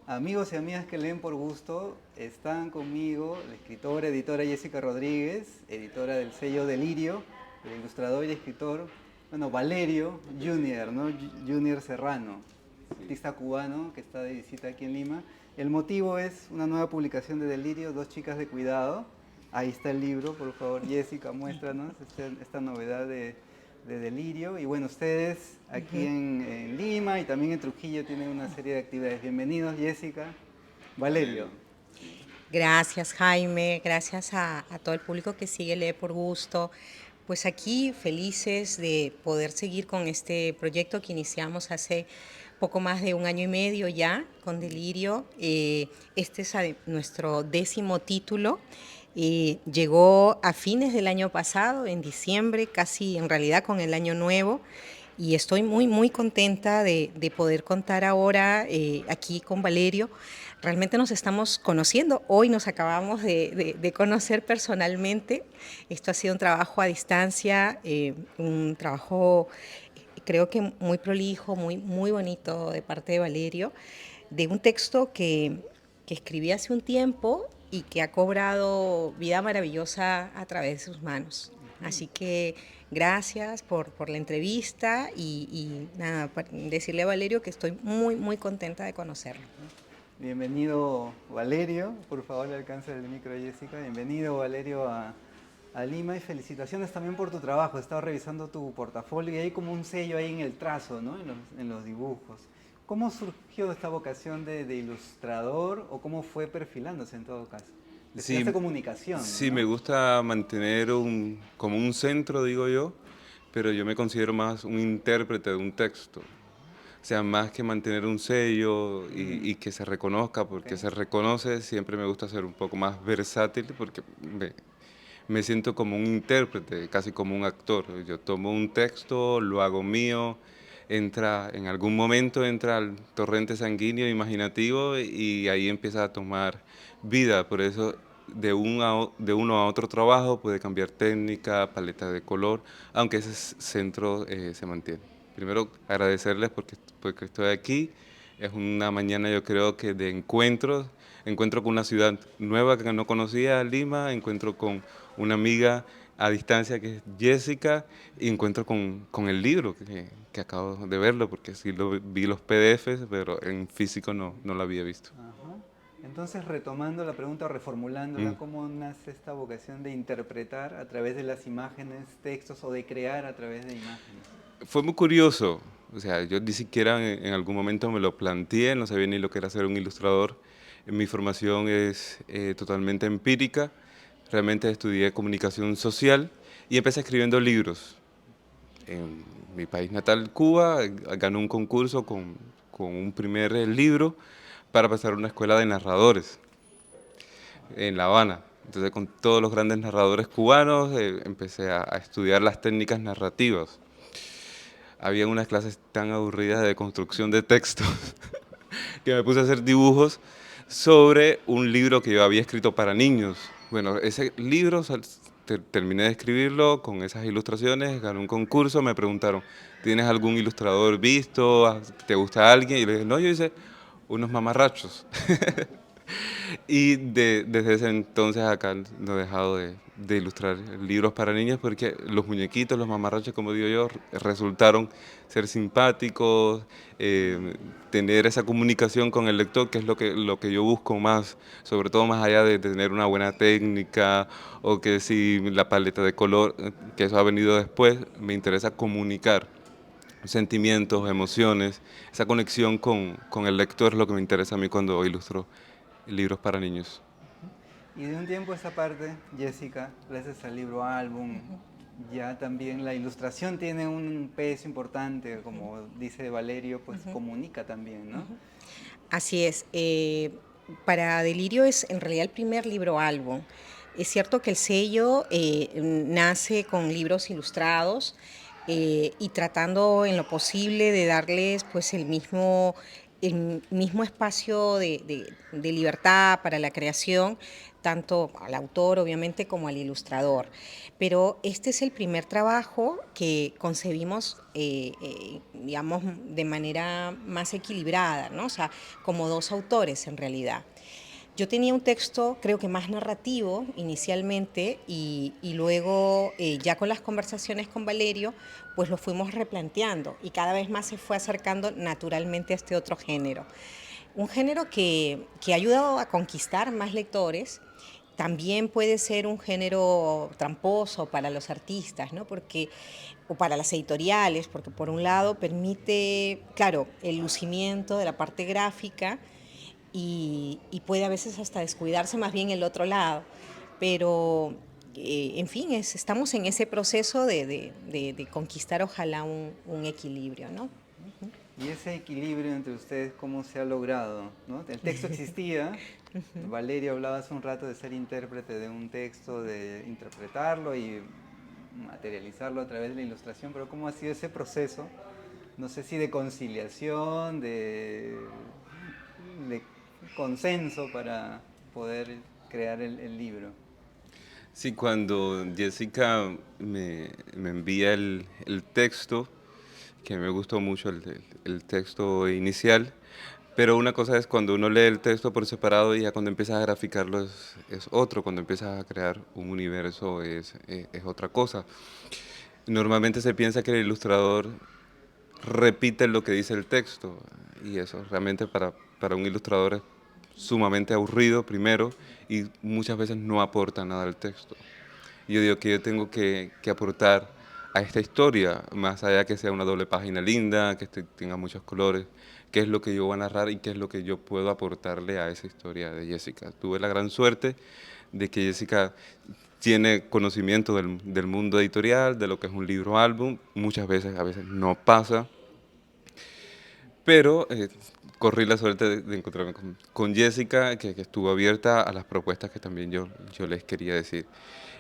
Amigos y amigas que leen por gusto, están conmigo la escritora, editora Jessica Rodríguez, editora del sello Delirio, el ilustrador y escritor, bueno, Valerio Junior, ¿no? Junior Serrano, artista cubano que está de visita aquí en Lima. El motivo es una nueva publicación de Delirio, Dos chicas de cuidado. Ahí está el libro, por favor, Jessica, muéstranos esta novedad de Delirio. Y bueno, ustedes aquí en Lima y también en Trujillo tienen una serie de actividades. Bienvenidos, Jessica. Valerio. Gracias, Jaime. Gracias a todo el público que sigue Lee por Gusto. Pues aquí felices de poder seguir con este proyecto que iniciamos hace poco más de un año y medio ya con Delirio. Este es nuestro 10º título. Llegó a fines del año pasado, en diciembre, casi en realidad con el año nuevo. Y estoy muy contenta de poder contar ahora aquí con Valerio. Realmente nos estamos conociendo. Hoy nos acabamos de conocer personalmente. Esto ha sido un trabajo a distancia, un trabajo creo que muy prolijo, muy bonito de parte de Valerio, de un texto que escribí hace un tiempo y que ha cobrado vida maravillosa a través de sus manos. Así que gracias por la entrevista y nada, decirle a Valerio que estoy muy contenta de conocerlo. Bienvenido, Valerio. Por favor, le alcanza el micro a Jessica. Bienvenido, Valerio, a Lima y felicitaciones también por tu trabajo. He estado revisando tu portafolio y hay como un sello ahí en el trazo, ¿no? En los dibujos. ¿Cómo surgió esta vocación de ilustrador o cómo fue perfilándose en todo caso? Estudiaste Sí, comunicación, sí, me ¿no? gusta mantener como un centro, digo yo, pero yo me considero más un intérprete de un texto. O sea, más que mantener un sello y que se reconozca, Ok. porque se reconoce, siempre me gusta ser un poco más versátil, porque me siento como un intérprete, casi como un actor. Yo tomo un texto, lo hago mío, en algún momento entra al torrente sanguíneo imaginativo y ahí empieza a tomar vida. Por eso de uno a otro trabajo puede cambiar técnica, paleta de color, aunque ese centro se mantiene. Primero agradecerles porque estoy aquí. Es una mañana yo creo que de encuentros. Encuentro con una ciudad nueva que no conocía, Lima, encuentro con una amiga a distancia que es Jessica y encuentro con el libro que acabo de verlo, porque sí vi los PDFs, pero en físico no lo había visto. Ajá. Entonces, retomando la pregunta o reformulándola, Mm. ¿cómo nace esta vocación de interpretar a través de las imágenes, textos o de crear a través de imágenes? Fue muy curioso, o sea, yo ni siquiera en algún momento me lo planteé, no sabía ni lo que era ser un ilustrador. Mi formación es totalmente empírica, realmente estudié comunicación social y empecé escribiendo libros. En mi país natal, Cuba, ganó un concurso con un primer libro para pasar a una escuela de narradores en La Habana. Entonces, con todos los grandes narradores cubanos, empecé a estudiar las técnicas narrativas. Había unas clases tan aburridas de construcción de textos que me puse a hacer dibujos sobre un libro que yo había escrito para niños. Bueno, ese libro terminé de escribirlo con esas ilustraciones, gané un concurso, me preguntaron, ¿tienes algún ilustrador visto? ¿Te gusta alguien? Y le dije, no, yo hice unos mamarrachos. Y desde ese entonces acá no he dejado de ilustrar libros para niños porque los muñequitos, los mamarrachos, como digo yo, resultaron ser simpáticos, tener esa comunicación con el lector, que es lo que yo busco más, sobre todo más allá de tener una buena técnica o que si la paleta de color, que eso ha venido después, me interesa comunicar sentimientos, emociones, esa conexión con el lector es lo que me interesa a mí cuando ilustro libros para niños. Y de un tiempo a esta parte, Jessica, gracias al libro álbum, ya también la ilustración tiene un peso importante, como dice Valerio, pues comunica también, ¿no? Así es. Para Delirio es en realidad el primer libro álbum. Es cierto que el sello nace con libros ilustrados y tratando en lo posible de darles pues el mismo el mismo espacio de libertad para la creación, tanto al autor, obviamente, como al ilustrador. Pero este es el primer trabajo que concebimos, digamos, de manera más equilibrada, ¿no? O sea, como dos autores en realidad. Yo tenía un texto, creo que más narrativo inicialmente, y luego ya con las conversaciones con Valerio, pues lo fuimos replanteando y cada vez más se fue acercando naturalmente a este otro género. Un género que ha ayudado a conquistar más lectores. También puede ser un género tramposo para los artistas, ¿no? Porque, o para las editoriales, porque por un lado permite, claro, el lucimiento de la parte gráfica, y puede a veces hasta descuidarse más bien el otro lado. Pero, en fin, estamos en ese proceso de conquistar ojalá un equilibrio, ¿no? Y ese equilibrio entre ustedes, ¿cómo se ha logrado? ¿No? El texto existía, Valeria hablaba hace un rato de ser intérprete de un texto, de interpretarlo y materializarlo a través de la ilustración, pero ¿cómo ha sido ese proceso? No sé si de conciliación, de consenso para poder crear el libro. Sí, cuando Jessica me envía el texto, que me gustó mucho el texto inicial, pero una cosa es cuando uno lee el texto por separado y ya cuando empiezas a graficarlo es otro, cuando empiezas a crear un universo es otra cosa. Normalmente se piensa que el ilustrador repite lo que dice el texto y eso realmente para un ilustrador es sumamente aburrido primero y muchas veces no aporta nada al texto. Yo digo que yo tengo que aportar a esta historia, más allá que sea una doble página linda, que tenga muchos colores, qué es lo que yo voy a narrar y qué es lo que yo puedo aportarle a esa historia de Jessica. Tuve la gran suerte de que Jessica tiene conocimiento del mundo editorial, de lo que es un libro álbum, muchas veces, a veces no pasa, pero corrí la suerte de encontrarme con Jessica, que estuvo abierta a las propuestas que también yo les quería decir.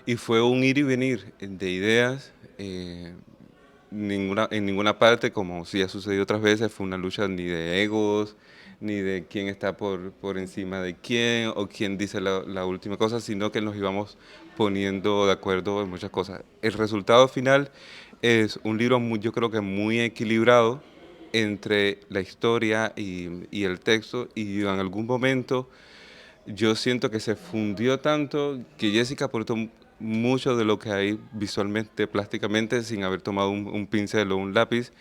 Y fue un ir y venir de ideas, en ninguna parte, como sí ha sucedido otras veces, fue una lucha ni de egos, ni de quién está por encima de quién, o quién dice la última cosa, sino que nos íbamos poniendo de acuerdo en muchas cosas. El resultado final es un libro yo creo que muy equilibrado entre la historia y el texto, y en algún momento yo siento que se fundió tanto que Jessica aportó mucho de lo que hay visualmente, plásticamente, sin haber tomado un pincel o un lápiz.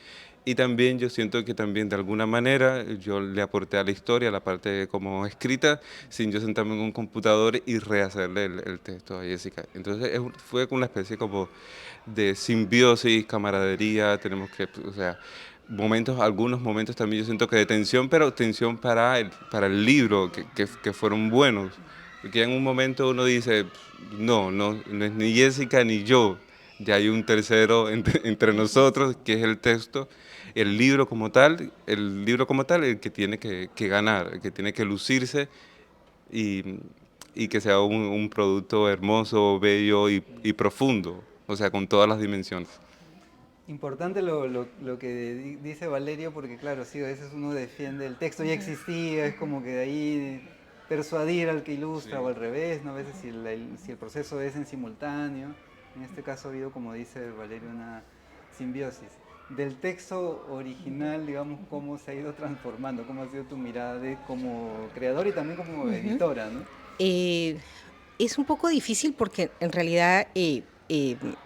Y también yo siento que también de alguna manera yo le aporté a la historia, la parte como escrita, sin yo sentarme en un computador y rehacerle el texto a Jessica. Entonces fue una especie como de simbiosis, camaradería, tenemos que, o sea, momentos, algunos momentos también yo siento que de tensión, pero tensión para el libro, que fueron buenos. Porque en un momento uno dice, no es ni Jessica ni yo, ya hay un tercero entre nosotros, que es el texto, el libro como tal, el que tiene que ganar, el que tiene que lucirse y, y que sea un producto hermoso, bello y profundo, o sea, con todas las dimensiones. Importante lo que dice Valerio, porque claro, sí, a veces uno defiende, el texto ya existía, es como que de ahí persuadir al que ilustra o al revés, ¿no? A veces si el proceso es en simultáneo, en este caso ha habido, como dice Valerio, una simbiosis. Del texto original, digamos, cómo se ha ido transformando, cómo ha sido tu mirada como creador y también como editora, ¿no? Eh, es un poco difícil porque en realidad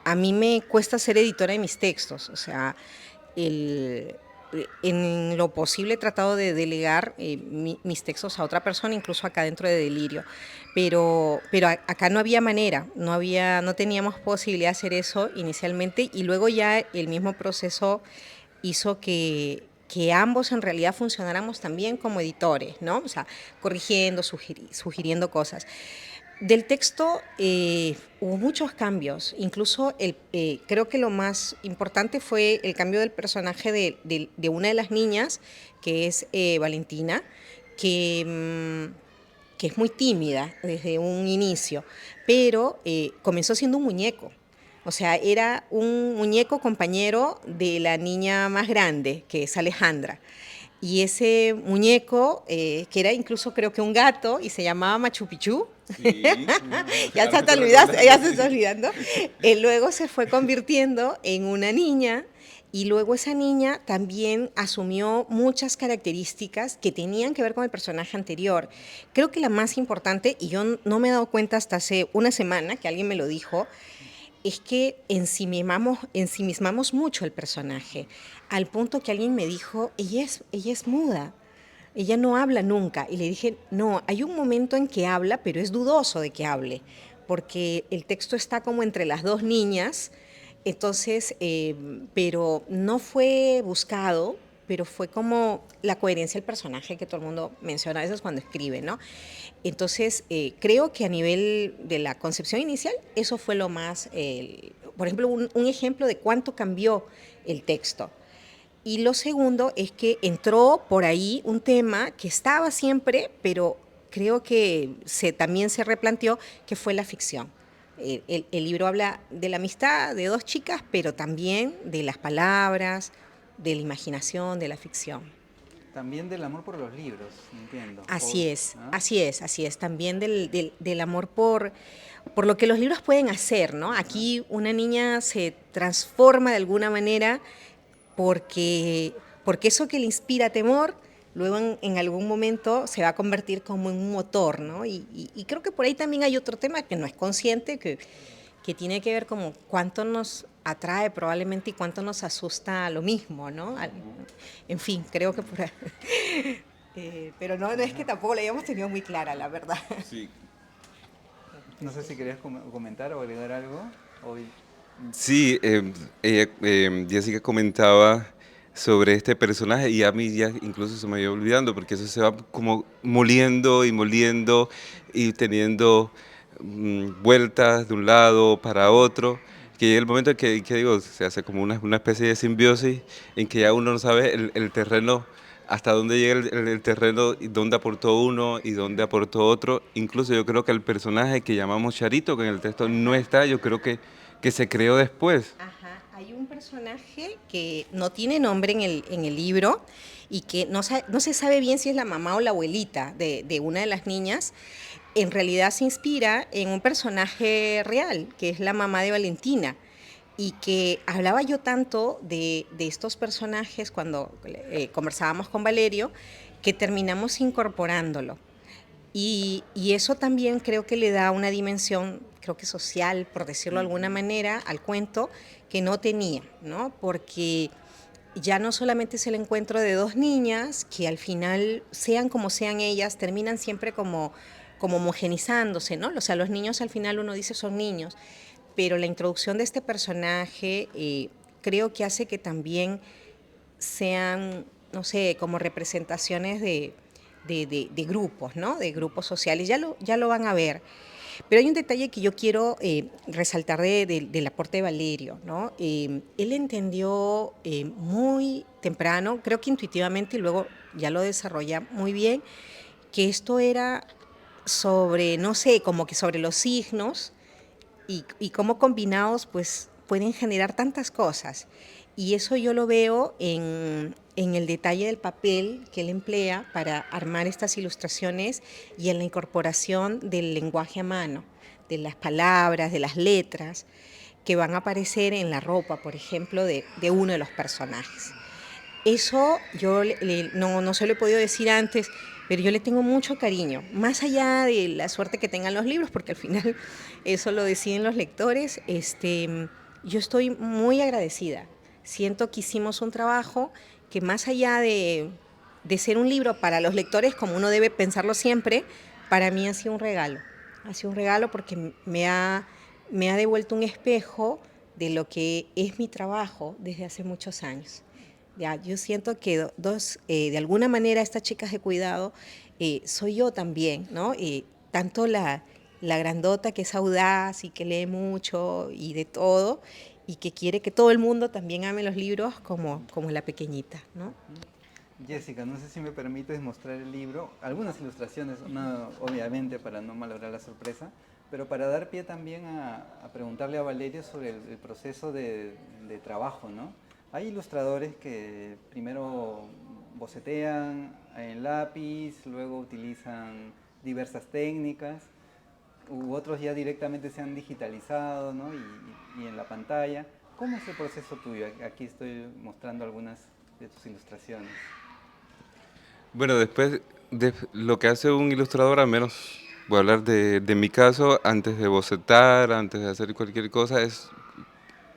a mí me cuesta ser editora de mis textos, o sea, en lo posible he tratado de delegar mis textos a otra persona, incluso acá dentro de Delirio, pero acá no había manera, no teníamos posibilidad de hacer eso inicialmente, y luego ya el mismo proceso hizo que ambos en realidad funcionáramos también como editores, ¿no? O sea, corrigiendo, sugiriendo cosas. Del texto hubo muchos cambios, incluso creo que lo más importante fue el cambio del personaje de una de las niñas, que es Valentina, que, que es muy tímida desde un inicio, pero comenzó siendo un muñeco. O sea, era un muñeco compañero de la niña más grande, que es Alejandra. Y ese muñeco, que era incluso creo que un gato, y se llamaba Machu Picchu, Sí. ya se te olvidaste, ya se está olvidando, luego se fue convirtiendo en una niña y luego esa niña también asumió muchas características que tenían que ver con el personaje anterior. Creo que la más importante, y yo no me he dado cuenta hasta hace una semana que alguien me lo dijo, es que ensimismamos mucho el personaje, al punto que alguien me dijo, ella es muda, ella no habla nunca. Y le dije, no, hay un momento en que habla, pero es dudoso de que hable, porque el texto está como entre las dos niñas, entonces, pero no fue buscado, pero fue como la coherencia del personaje que todo el mundo menciona a veces cuando escribe, ¿no? Entonces, creo que a nivel de la concepción inicial, eso fue lo más, por ejemplo, un ejemplo de cuánto cambió el texto. Y lo segundo es que entró por ahí un tema que estaba siempre, pero creo que también se replanteó, que fue la ficción. El libro habla de la amistad de dos chicas, pero también de las palabras, de la imaginación, de la ficción. También del amor por los libros, entiendo. Así es, ¿Ah? así es, así es. También del amor por lo que los libros pueden hacer, ¿no? Aquí una niña se transforma de alguna manera porque eso que le inspira temor, luego en algún momento se va a convertir como en un motor, ¿no? Y creo que por ahí también hay otro tema que no es consciente, que tiene que ver como cuánto nos atrae probablemente y cuánto nos asusta lo mismo, ¿no? En fin, creo que por ahí. Pero no es que tampoco la hayamos tenido muy clara, la verdad. Sí. No sé si querías comentar o agregar algo. Hoy. Sí, Jessica comentaba sobre este personaje y a mí ya incluso se me iba olvidando porque eso se va como moliendo y teniendo vueltas de un lado para otro, que llega el momento en que digo, se hace como una especie de simbiosis en que ya uno no sabe el terreno, hasta dónde llega el terreno, y dónde aportó uno y dónde aportó otro. Incluso yo creo que el personaje que llamamos Charito, que en el texto no está, yo creo que se creó después. Ajá, hay un personaje que no tiene nombre en el libro y que no se sabe bien si es la mamá o la abuelita de una de las niñas. En realidad se inspira en un personaje real, que es la mamá de Valentina. Y que hablaba yo tanto de estos personajes cuando conversábamos con Valerio, que terminamos incorporándolo. Y eso también creo que le da una dimensión, creo que social, por decirlo de alguna manera, al cuento que no tenía, ¿no? Porque ya no solamente es el encuentro de dos niñas que al final, sean como sean ellas, terminan siempre como homogenizándose, ¿no? O sea, los niños al final uno dice son niños, pero la introducción de este personaje creo que hace que también sean, no sé, como representaciones de grupos, ¿no? De grupos sociales, ya lo van a ver. Pero hay un detalle que yo quiero resaltar del aporte de Valerio, ¿no? Él entendió muy temprano, creo que intuitivamente, y luego ya lo desarrolla muy bien, que esto era sobre, no sé, como que sobre los signos y cómo combinados pues pueden generar tantas cosas. Y eso yo lo veo en el detalle del papel que él emplea para armar estas ilustraciones y en la incorporación del lenguaje a mano, de las palabras, de las letras que van a aparecer en la ropa, por ejemplo, de uno de los personajes. Eso yo no se lo he podido decir antes, pero yo le tengo mucho cariño, más allá de la suerte que tengan los libros, porque al final eso lo deciden los lectores. Yo estoy muy agradecida. Siento que hicimos un trabajo que más allá de ser un libro para los lectores, como uno debe pensarlo siempre, para mí ha sido un regalo. Ha sido un regalo porque me ha devuelto un espejo de lo que es mi trabajo desde hace muchos años. Ya, yo siento que de alguna manera estas chicas de cuidado soy yo también, ¿no? Tanto la grandota que es audaz y que lee mucho y de todo, y que quiere que todo el mundo también ame los libros como la pequeñita, ¿no? Jessica, no sé si me permites mostrar el libro, algunas ilustraciones, no, obviamente para no malograr la sorpresa, pero para dar pie también a preguntarle a Valerio sobre el proceso de trabajo, ¿no? Hay ilustradores que primero bocetean en lápiz, luego utilizan diversas técnicas, u otros ya directamente se han digitalizado, ¿no? Y en la pantalla. ¿Cómo es el proceso tuyo? Aquí estoy mostrando algunas de tus ilustraciones. Bueno, después de lo que hace un ilustrador, al menos voy a hablar de mi caso, antes de bocetar, antes de hacer cualquier cosa, es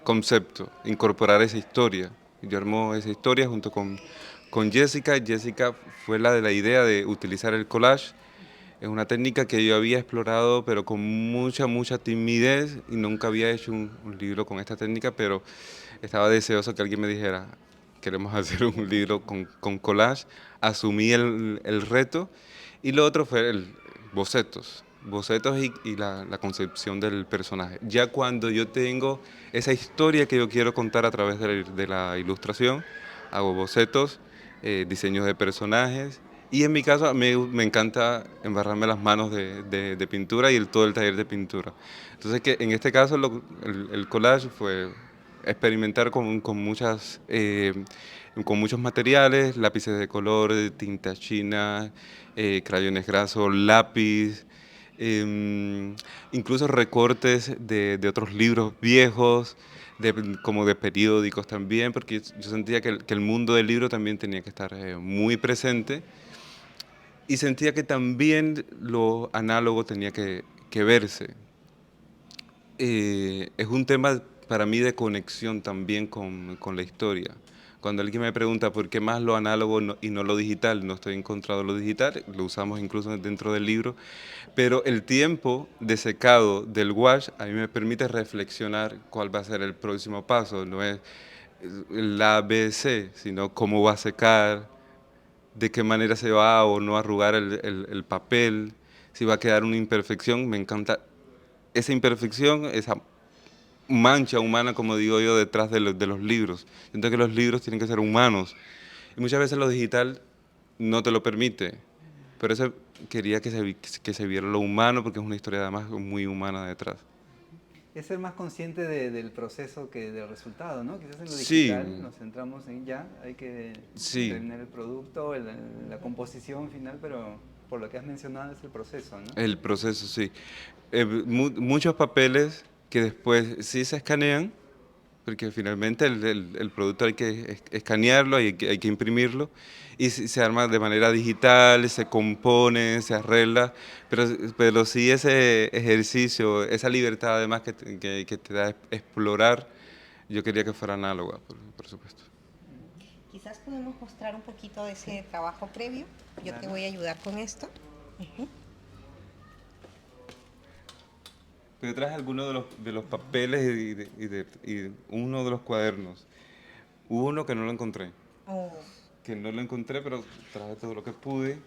concepto, incorporar esa historia. Yo armo esa historia junto con Jessica. Jessica fue la de la idea de utilizar el collage. Es una técnica que yo había explorado, pero con mucha timidez y nunca había hecho un libro con esta técnica, pero estaba deseoso que alguien me dijera, queremos hacer un libro con collage. Asumí el reto y lo otro fue el bocetos. Bocetos y la concepción del personaje. Ya cuando yo tengo esa historia que yo quiero contar a través de la ilustración, hago bocetos, diseños de personajes y en mi caso me encanta embarrarme las manos de pintura y todo el taller de pintura. Entonces que en este caso el collage fue experimentar con muchos materiales, lápices de color, tinta china, crayones grasos, lápiz, incluso recortes de otros libros viejos, como de periódicos también, porque yo sentía que el mundo del libro también tenía que estar muy presente y sentía que también lo análogo tenía que verse. Es un tema para mí de conexión también con la historia. Cuando alguien me pregunta por qué más lo análogo y no lo digital, no estoy en contra de lo digital, lo usamos incluso dentro del libro, pero el tiempo de secado del wash a mí me permite reflexionar cuál va a ser el próximo paso. No es el A, B, C, sino cómo va a secar, de qué manera se va o no arrugar el papel, si va a quedar una imperfección. Me encanta esa imperfección, esa mancha humana, como digo yo, detrás de los libros. Siento que los libros tienen que ser humanos y muchas veces lo digital no te lo permite. Pero eso quería que se viera lo humano porque es una historia además muy humana detrás. Es ser más consciente del proceso que del resultado, ¿no? Quizás en lo Sí, digital nos centramos en ya, hay que sí, terminar el producto, la composición final, pero por lo que has mencionado es el proceso, ¿no? el proceso, sí. Muchos papeles que después sí se escanean, porque finalmente el producto hay que escanearlo, hay que imprimirlo, y se arma de manera digital, se compone, se arregla, pero sí ese ejercicio, esa libertad además que te da explorar, yo quería que fuera análoga, por supuesto. Quizás podemos mostrar un poquito de ese trabajo previo. Yo te Claro. voy a ayudar con esto. Ujú. Pero traje algunos de los papeles y uno de los cuadernos. Hubo uno que no lo encontré, Oh, pero traje todo lo que pude.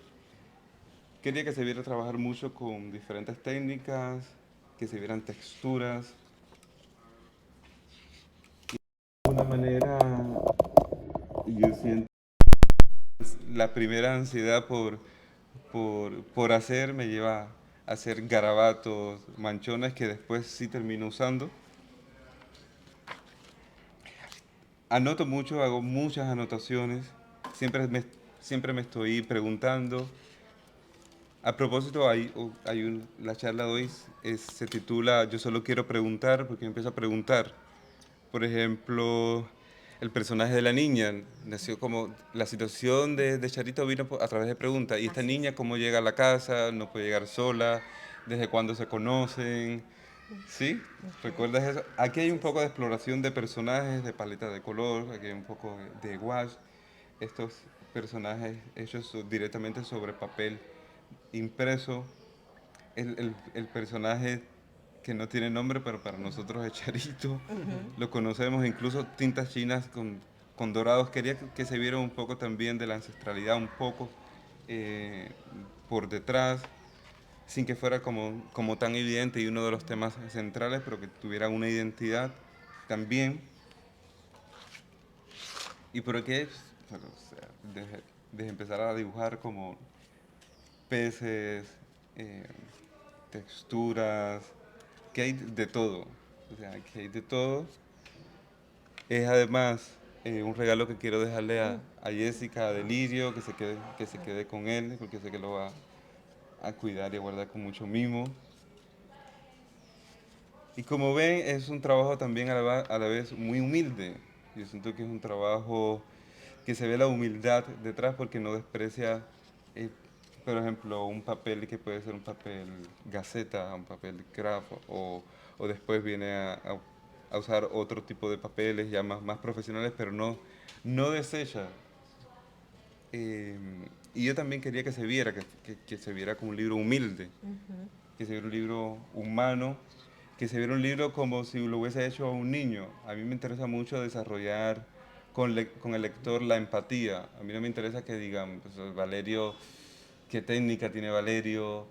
Quería que se viera trabajar mucho con diferentes técnicas, que se vieran texturas. De una manera, yo siento la primera ansiedad por hacer me lleva a hacer garabatos, manchones que después sí termino usando. Anoto mucho, hago muchas anotaciones, siempre siempre me estoy preguntando. A propósito, la charla de hoy se titula Yo solo quiero preguntar, porque yo empiezo a preguntar. Por ejemplo, el personaje de la niña nació como, la situación de Charito vino a través de preguntas. ¿Y esta así es. niña cómo llega a la casa? ¿No puede llegar sola? ¿Desde cuándo se conocen? ¿Sí? Ujú. ¿Recuerdas eso? Aquí hay un Sí, poco sí. de exploración de personajes, de paleta de color, aquí hay un poco de gouache. Estos personajes hechos directamente sobre papel impreso. El personaje que no tiene nombre, pero para nosotros es Charito. Ujú. Lo conocemos, incluso tintas chinas con dorados. Quería que se viera un poco también de la ancestralidad, un poco eh, por detrás, sin que fuera como tan evidente y uno de los temas centrales, pero que tuviera una identidad también. ¿Y por qué? Bueno, o sea, desde empezar a dibujar como peces, eh, texturas, que hay de todo. O sea, que hay de todo. Es además un regalo que quiero dejarle a Jessica, a Delirio, que se quede con él, porque sé que lo va a cuidar y a guardar con mucho mimo. Y como ven, es un trabajo también a la vez muy humilde. Yo siento que es un trabajo que se ve la humildad detrás porque no desprecia, eh, por ejemplo, un papel que puede ser un papel gaceta, un papel craft, o después viene a usar otro tipo de papeles ya más profesionales, pero no desecha. Eh, y yo también quería que se viera, que se viera como un libro humilde, que se viera un libro humano, que se viera un libro como si lo hubiese hecho a un niño. A mí me interesa mucho desarrollar con el lector la empatía. A mí no me interesa que digan, pues, Valerio, qué técnica tiene Valerio,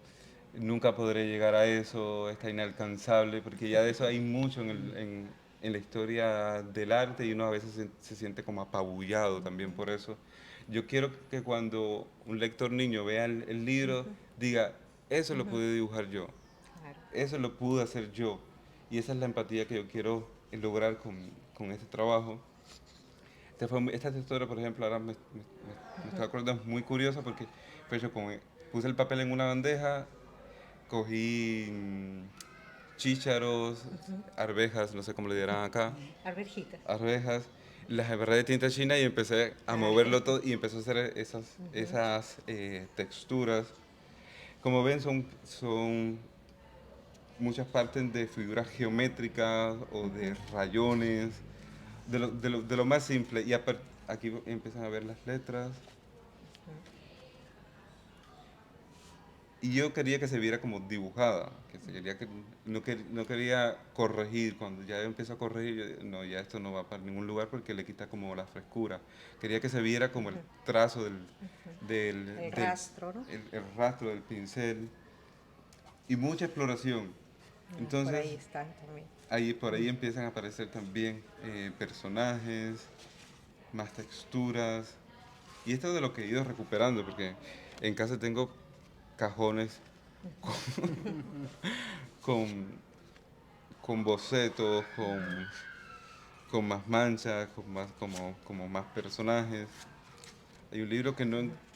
nunca podré llegar a eso, está inalcanzable, porque ya de eso hay mucho en la historia del arte y uno a veces se siente como apabullado también por eso. Yo quiero que cuando un lector niño vea el libro, diga, eso lo pude dibujar yo, Claro. eso lo pude hacer yo. Y esa es la empatía que yo quiero lograr con este trabajo. Esta textura, por ejemplo, ahora me estoy acordando, es muy curiosa porque fue hecho puse el papel en una bandeja, cogí chícharos, arvejas, no sé cómo le dirán acá, Arvejitas. arvejas, las agarré de tinta china y empecé a moverlo todo y empezó a hacer esas texturas. Como ven, son muchas partes de figuras geométricas o de rayones, de lo más simple. Y aquí empiezan a ver las letras. Y yo quería que se viera como dibujada, no quería corregir. Cuando ya empiezo a corregir, yo, no, ya esto no va para ningún lugar porque le quita como la frescura. Quería que se viera como el trazo El rastro, ¿no? el rastro del pincel y mucha exploración. Por Entonces, ahí están también. por ahí empiezan a aparecer también personajes, más texturas. Y esto es de lo que he ido recuperando, porque en casa tengo cajones con, con bocetos, con más manchas, como más personajes. Hay un libro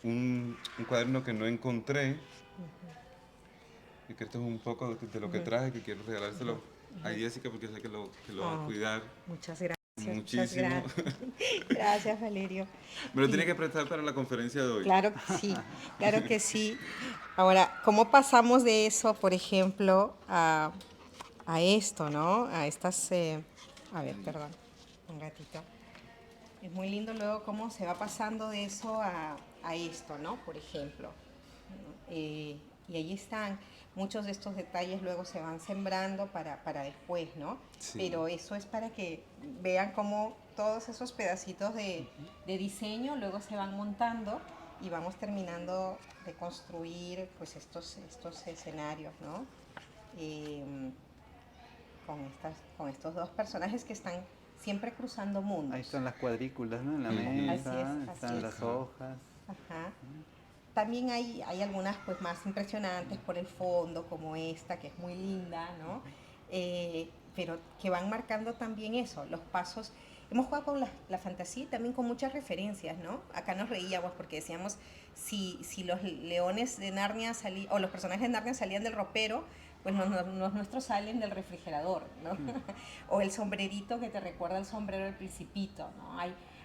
un cuaderno que no encontré, y que esto es un poco de lo que traje, que quiero regalárselo a Jessica porque sé que lo va a Oh, cuidar muchas gracias. Muchas muchísimo. gracias. Gracias, Valerio. Me lo tiene Y que prestar para la conferencia de hoy. claro que sí, claro que sí. Ahora, ¿cómo pasamos de eso, por ejemplo, a esto, ¿no? A estas, a ver, perdón, un gatito. Es muy lindo luego cómo se va pasando de eso a esto, ¿no? Por ejemplo. ¿No? Y ahí están. Muchos de estos detalles luego se van sembrando para después, ¿no? Sí. Pero eso es para que vean cómo todos esos pedacitos de diseño luego se van montando y vamos terminando de construir pues estos escenarios, ¿no? Con estos dos personajes que están siempre cruzando mundos. Ahí están las cuadrículas, ¿no? En la Ujú. mesa, Así es, están así es. las hojas. Ajá. También hay algunas pues más impresionantes por el fondo, como esta, que es muy linda, ¿no? Pero que van marcando también eso, los pasos. Hemos jugado con la fantasía y también con muchas referencias, ¿no? Acá nos reíamos porque decíamos, si los leones de Narnia salían, o los personajes de Narnia salían del ropero, pues los nuestros salen del refrigerador, ¿no? O el sombrerito que te recuerda el sombrero del Principito, ¿no?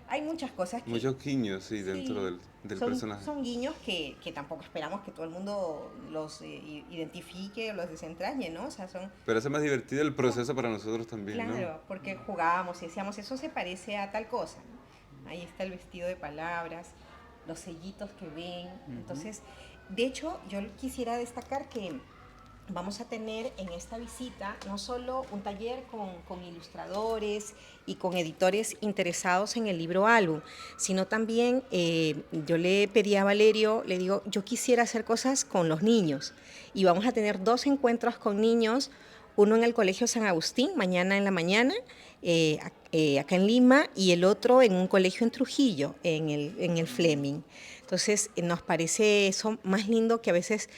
Hay muchas cosas que... Muchos guiños, sí, dentro del personaje. Son guiños que tampoco esperamos que todo el mundo los identifique o los desentrañe, ¿no? O sea, son... Pero hace más divertido el proceso para nosotros también, ¿no? Claro, porque jugábamos y decíamos, eso se parece a tal cosa, ¿no? Ahí está el vestido de palabras, los sellitos que ven. Entonces, de hecho, yo quisiera destacar que vamos a tener en esta visita no solo un taller con ilustradores y con editores interesados en el libro álbum, sino también yo le pedí a Valerio, le digo, yo quisiera hacer cosas con los niños y vamos a tener 2 encuentros con niños, uno en el Colegio San Agustín, mañana en la mañana, acá en Lima, y el otro en un colegio en Trujillo, en el Fleming. Entonces, nos parece eso más lindo que a veces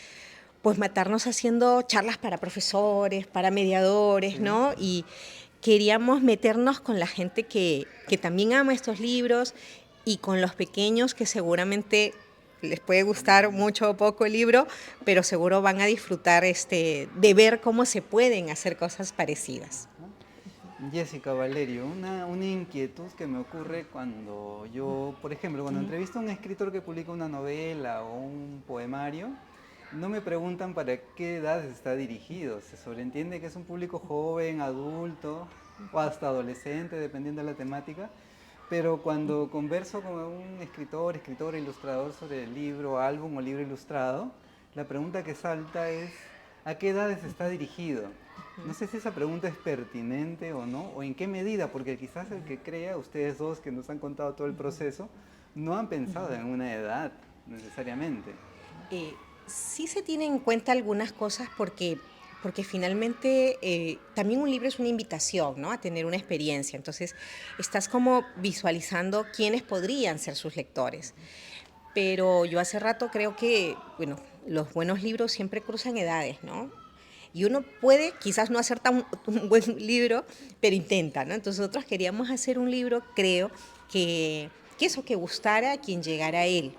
pues matarnos haciendo charlas para profesores, para mediadores, Sí. ¿no? Y queríamos meternos con la gente que también ama estos libros y con los pequeños que seguramente les puede gustar mucho o poco el libro, pero seguro van a disfrutar de ver cómo se pueden hacer cosas parecidas. Jessica, Valerio, una inquietud que me ocurre cuando yo, por ejemplo, cuando entrevisto a un escritor que publica una novela o un poemario, no me preguntan para qué edades está dirigido. Se sobreentiende que es un público joven, adulto o hasta adolescente, dependiendo de la temática. Pero cuando converso con un escritor, ilustrador sobre el libro, álbum o libro ilustrado, la pregunta que salta es ¿a qué edades está dirigido? No sé si esa pregunta es pertinente o no, o en qué medida, porque quizás el que crea, ustedes dos que nos han contado todo el proceso, no han pensado en una edad necesariamente. Sí se tienen en cuenta algunas cosas porque finalmente también un libro es una invitación, ¿no?, a tener una experiencia. Entonces estás como visualizando quiénes podrían ser sus lectores. Pero yo hace rato creo que, bueno, los buenos libros siempre cruzan edades, ¿no? Y uno puede quizás no hacer un buen libro, pero intenta, ¿no? Entonces nosotros queríamos hacer un libro, creo, que gustara a quien llegara a él.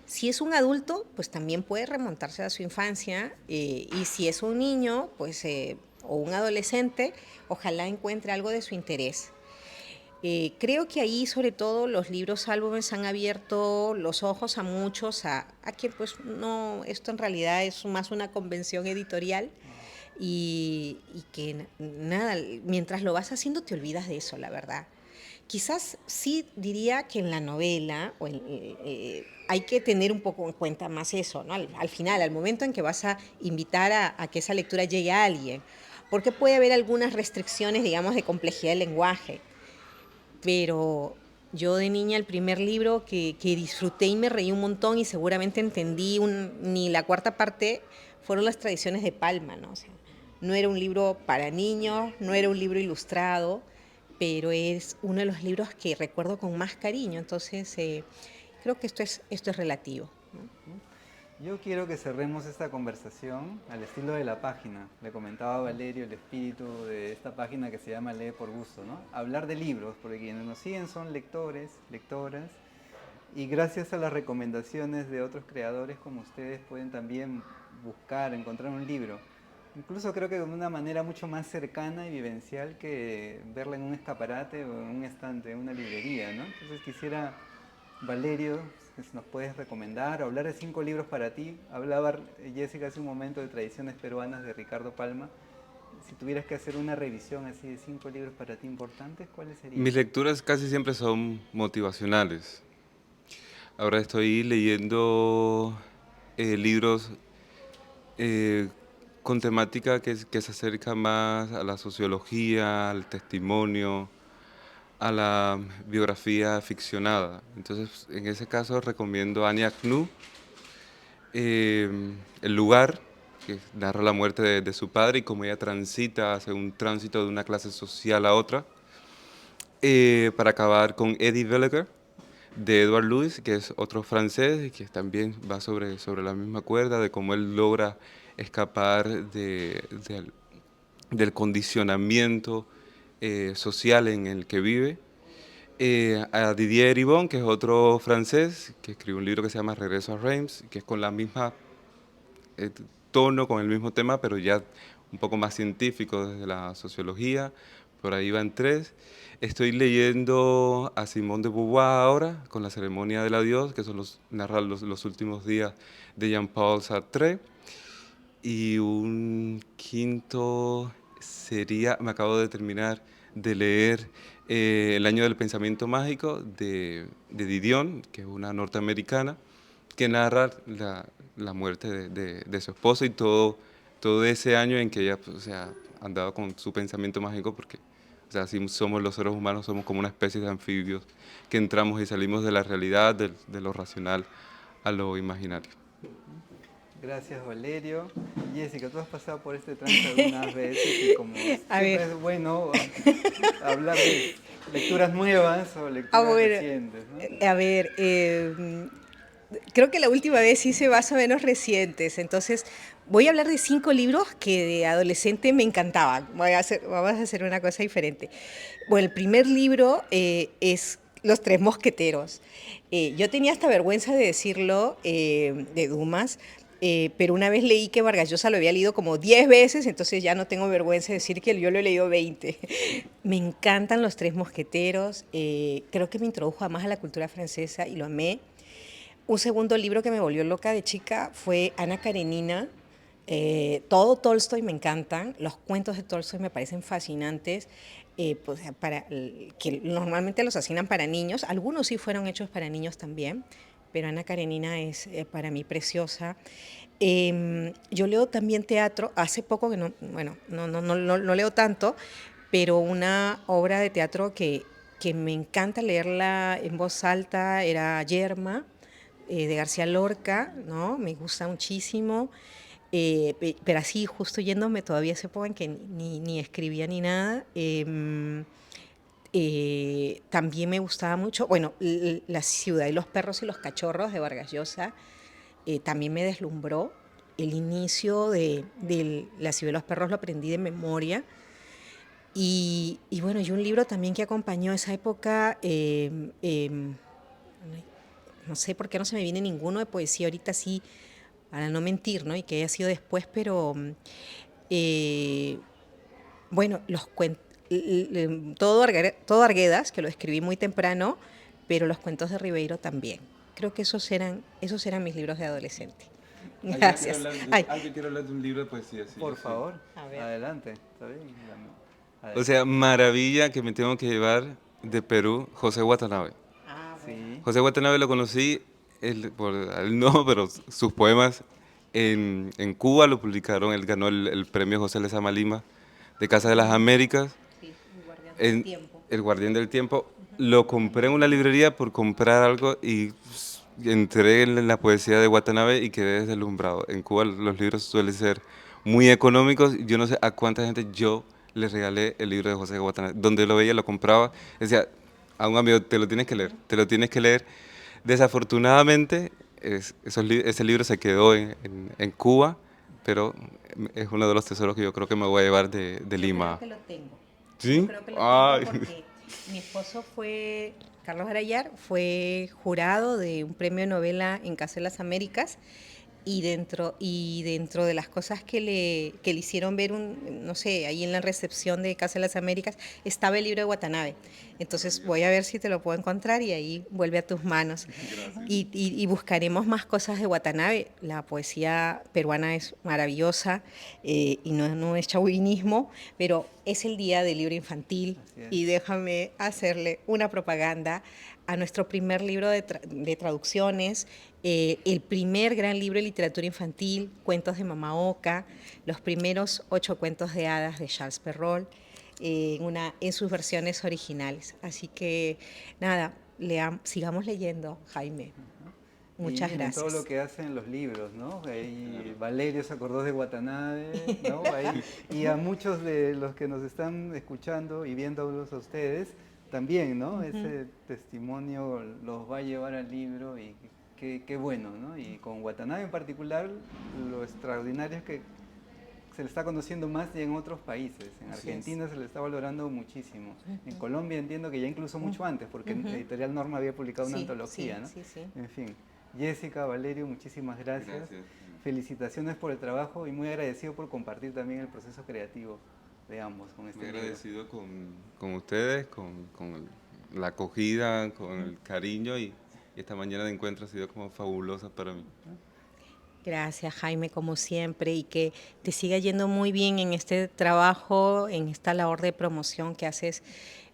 Si es un adulto, pues también puede remontarse a su infancia, y si es un niño, pues, o un adolescente, ojalá encuentre algo de su interés. Creo que ahí, sobre todo, los libros álbumes han abierto los ojos a muchos a que, pues, no, esto en realidad es más una convención editorial y que nada, mientras lo vas haciendo te olvidas de eso, la verdad. Quizás sí diría que en la novela hay que tener un poco en cuenta más eso, ¿no? Al final, al momento en que vas a invitar a que esa lectura llegue a alguien, porque puede haber algunas restricciones, digamos, de complejidad del lenguaje. Pero yo de niña el primer libro que disfruté y me reí un montón y seguramente entendí ni la cuarta parte fueron Las tradiciones de Palma, ¿no? O sea, no era un libro para niños, no era un libro ilustrado, pero es uno de los libros que recuerdo con más cariño. Entonces creo que esto es relativo, ¿no? Yo quiero que cerremos esta conversación al estilo de la página. Le comentaba a Valerio el espíritu de esta página que se llama Lee por Gusto, ¿no? Hablar de libros, porque quienes nos siguen son lectores, lectoras, y gracias a las recomendaciones de otros creadores como ustedes pueden también buscar, encontrar un libro. Incluso creo que de una manera mucho más cercana y vivencial que verla en un escaparate o en un estante, en una librería, ¿no? Entonces quisiera, Valerio, si nos puedes recomendar o hablar de 5 libros para ti. Hablaba Jessica hace un momento de Tradiciones Peruanas de Ricardo Palma. Si tuvieras que hacer una revisión así de 5 libros para ti importantes, ¿cuáles serían? Mis lecturas casi siempre son motivacionales. Ahora estoy leyendo libros eh, con temática que se acerca más a la sociología, al testimonio, a la biografía ficcionada. Entonces, en ese caso recomiendo a Anya Knu, eh, El lugar, que narra la muerte de su padre y cómo ella transita, hace un tránsito de una clase social a otra, para acabar con Eddie Belleger, de Edward Louis, que es otro francés y que también va sobre la misma cuerda, de cómo él logra escapar del condicionamiento social en el que vive. A Didier Eribon, que es otro francés, que escribió un libro que se llama Regreso a Reims, que es con la misma eh, tono, con el mismo tema, pero ya un poco más científico desde la sociología. Por ahí van 3. Estoy leyendo a Simone de Beauvoir ahora, con La ceremonia del adiós, que narra los últimos días de Jean-Paul Sartre. Y un quinto sería, me acabo de terminar de leer El año del pensamiento mágico de Didion, que es una norteamericana, que narra la muerte de su esposo y todo ese año en que ella, pues, o sea, andaba con su pensamiento mágico, porque, o sea, así somos los seres humanos, somos como una especie de anfibios que entramos y salimos de la realidad, de lo racional a lo imaginario. Gracias, Valerio. Jessica, tú has pasado por este tránsito algunas veces y como A siempre ver. es bueno hablar de lecturas nuevas o lecturas Bueno, recientes, ¿no? a ver, creo que la última vez hice más o menos recientes, entonces voy a hablar de 5 libros que de adolescente me encantaban. Vamos a hacer una cosa diferente. Bueno, el primer libro es Los Tres Mosqueteros. Yo tenía hasta vergüenza de decirlo, de Dumas, pero una vez leí que Vargas Llosa lo había leído como 10 veces, entonces ya no tengo vergüenza de decir que yo lo he leído 20. Me encantan Los Tres Mosqueteros, creo que me introdujo además a la cultura francesa y lo amé. Un segundo libro que me volvió loca de chica fue Ana Karenina. Todo Tolstoy me encantan, los cuentos de Tolstoy me parecen fascinantes, pues, que normalmente los asignan para niños, algunos sí fueron hechos para niños también, pero Ana Karenina es para mí preciosa. Yo leo también teatro, hace poco que no, bueno, no leo tanto, pero una obra de teatro que me encanta leerla en voz alta era Yerma, de García Lorca, ¿no? Me gusta muchísimo. Pero así, justo yéndome todavía esa época en que ni escribía ni nada. También me gustaba mucho, bueno, La ciudad y los perros y los cachorros de Vargas Llosa, también me deslumbró. El inicio de La ciudad y los perros lo aprendí de memoria. Y bueno, y un libro también que acompañó esa época, no sé por qué no se me viene ninguno de poesía ahorita sí, para no mentir, ¿no? Y que haya sido después, pero eh, bueno, todo Arguedas, que lo escribí muy temprano, pero los cuentos de Ribeiro también. Creo que esos eran mis libros de adolescente. Gracias. Ay, Yo quiero hablar de un libro de poesía, sí. Por Sí. favor, a ver. adelante. ¿Está bien? O sea, maravilla que me tengo que llevar de Perú, José Watanabe. Sí, José Watanabe lo conocí, él no, pero sus poemas en Cuba lo publicaron, él ganó el premio José Lezama Lima de Casa de las Américas, Sí, el guardián del en tiempo. El Guardián del Tiempo. Lo compré en una librería por comprar algo y entré en la poesía de Watanabe y quedé deslumbrado. En Cuba los libros suelen ser muy económicos, yo no sé a cuánta gente yo le regalé el libro de José Watanabe, donde lo veía, lo compraba, decía a un amigo, te lo tienes que leer, te lo tienes que leer. Desafortunadamente, ese libro se quedó en Cuba, pero es uno de los tesoros que yo creo que me voy a llevar de Yo creo Lima. que lo tengo. Yo ¿Sí? creo que lo Ay. tengo porque mi esposo Carlos Arayar, fue jurado de un premio de novela en Casa de las Américas y dentro de las cosas que le hicieron ver, no sé, ahí en la recepción de Casa de las Américas, estaba el libro de Watanabe. Entonces voy a ver si te lo puedo encontrar y ahí vuelve a tus manos. Y buscaremos más cosas de Watanabe. La poesía peruana es maravillosa, y no es chauvinismo, pero es el día del libro infantil. así es. Y déjame hacerle una propaganda a nuestro primer libro de traducciones, el primer gran libro de literatura infantil, Cuentos de Mamá Oca, los primeros 8 cuentos de hadas de Charles Perrault, en sus versiones originales. Así que nada, sigamos leyendo, Jaime. Y Muchas miren todo lo gracias. que hacen los libros, ¿no? Ahí Valerio se acordó de Watanabe, ¿no? Ahí, y a muchos de los que nos están escuchando y viéndolos a ustedes, también, ¿no? Ese testimonio los va a llevar al libro y qué bueno, ¿no? Y con Watanabe en particular, lo extraordinario es que se le está conociendo más y en otros países. En Argentina se le está valorando muchísimo. En Colombia entiendo que ya incluso mucho antes, porque Editorial Norma había publicado una Sí, antología, sí, ¿no? sí, sí. En fin. Jessica, Valerio, muchísimas gracias. Gracias. Felicitaciones por el trabajo y muy agradecido por compartir también el proceso creativo de ambos con este Muy libro. agradecido con ustedes, con la acogida, con el cariño y esta mañana de encuentro ha sido como fabulosa para mí. Gracias, Jaime, como siempre, y que te siga yendo muy bien en este trabajo, en esta labor de promoción que haces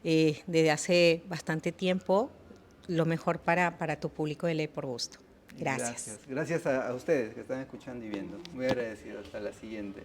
desde hace bastante tiempo. Lo mejor para tu público de Lee por Gusto. Gracias. Gracias a ustedes que están escuchando y viendo. Muy agradecido. Hasta la siguiente.